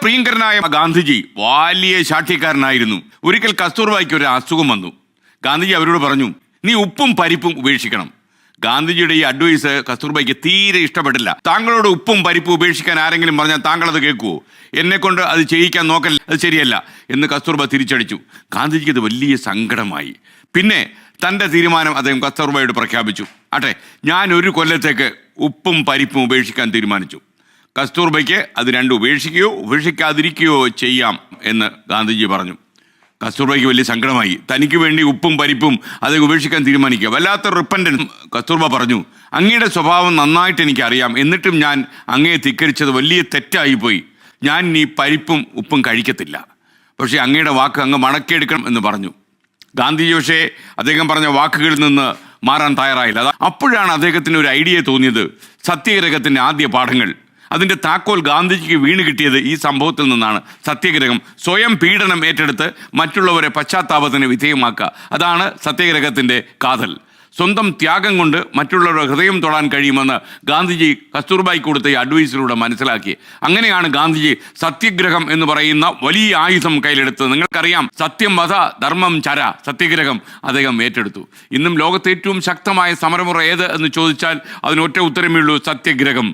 പ്രിയങ്കരനായ ഗാന്ധിജി വലിയ ശാഠ്യക്കാരനായിരുന്നു. ഒരിക്കൽ കസ്തൂർബായ്ക്ക് ഒരു അസുഖം വന്നു. ഗാന്ധിജി അവരോട് പറഞ്ഞു, നീ ഉപ്പും പരിപ്പും ഉപേക്ഷിക്കണം. ഗാന്ധിജിയുടെ ഈ അഡ്വൈസ് കസ്തൂർബായ്ക്ക് തീരെ ഇഷ്ടപ്പെട്ടില്ല. താങ്കളോട് ഉപ്പും പരിപ്പും ഉപേക്ഷിക്കാൻ ആരെങ്കിലും പറഞ്ഞാൽ താങ്കൾ അത് കേൾക്കുവോ? എന്നെ കൊണ്ട് അത് ചെയ്യിക്കാൻ നോക്കല്ല, അത് ശരിയല്ല എന്ന് കസ്തൂർബ തിരിച്ചടിച്ചു. ഗാന്ധിജിക്ക് അത് വലിയ സങ്കടമായി. പിന്നെ തൻ്റെ തീരുമാനം അദ്ദേഹം കസ്തൂർബയോട് പ്രഖ്യാപിച്ചു. ആട്ടെ, ഞാൻ ഒരു കൊല്ലത്തേക്ക് ഉപ്പും പരിപ്പും ഉപേക്ഷിക്കാൻ തീരുമാനിച്ചു. കസ്തൂർബയ്ക്ക് അത് രണ്ടും ഉപേക്ഷിക്കുകയോ ഉപേക്ഷിക്കാതിരിക്കുകയോ ചെയ്യാം എന്ന് ഗാന്ധിജി പറഞ്ഞു. കസ്തൂർബയ്ക്ക് വലിയ സങ്കടമായി. തനിക്ക് വേണ്ടി ഉപ്പും പരിപ്പും അത് ഉപേക്ഷിക്കാൻ തീരുമാനിക്കുക, വല്ലാത്ത റിപ്പൻറ്റൻസ്. കസ്തൂർബ പറഞ്ഞു, അങ്ങയുടെ സ്വഭാവം നന്നായിട്ട് എനിക്കറിയാം, എന്നിട്ടും ഞാൻ അങ്ങയെ ധിക്കരിച്ചത് വലിയ തെറ്റായിപ്പോയി. ഞാൻ ഈ പരിപ്പും ഉപ്പും കഴിക്കത്തില്ല. പക്ഷേ അങ്ങയുടെ വാക്ക് അങ്ങ് മടക്കിയെടുക്കണം എന്ന് പറഞ്ഞു. ഗാന്ധിജി പക്ഷേ അദ്ദേഹം പറഞ്ഞ വാക്കുകളിൽ നിന്ന് മാറാൻ തയ്യാറായില്ല. അപ്പോഴാണ് അദ്ദേഹത്തിന് ഒരു ഐഡിയ തോന്നിയത്. സത്യഗ്രഹത്തിൻ്റെ ആദ്യ പാഠങ്ങൾ, അതിൻ്റെ താക്കോൽ ഗാന്ധിജിക്ക് വീണ് കിട്ടിയത് ഈ സംഭവത്തിൽ നിന്നാണ്. സത്യഗ്രഹം, സ്വയം പീഡനം ഏറ്റെടുത്ത് മറ്റുള്ളവരെ പശ്ചാത്താപത്തിന് വിധേയമാക്കുക, അതാണ് സത്യഗ്രഹത്തിൻ്റെ കാതൽ. സ്വന്തം ത്യാഗം കൊണ്ട് മറ്റുള്ളവരുടെ ഹൃദയം തൊടാൻ കഴിയുമെന്ന് ഗാന്ധിജി കസ്തൂർബായ്ക്ക് കൊടുത്ത ഈ അഡ്വൈസിലൂടെ മനസ്സിലാക്കി. അങ്ങനെയാണ് ഗാന്ധിജി സത്യഗ്രഹം എന്ന് പറയുന്ന വലിയ ആയുധം കയ്യിലെടുത്തത്. നിങ്ങൾക്കറിയാം, സത്യം വധ ധർമ്മം ചര, സത്യഗ്രഹം അദ്ദേഹം ഏറ്റെടുത്തു. ഇന്നും ലോകത്തെ ഏറ്റവും ശക്തമായ സമരമുറ ഏത് എന്ന് ചോദിച്ചാൽ അതിനൊറ്റ ഉത്തരമേ ഉള്ളൂ, സത്യഗ്രഹം.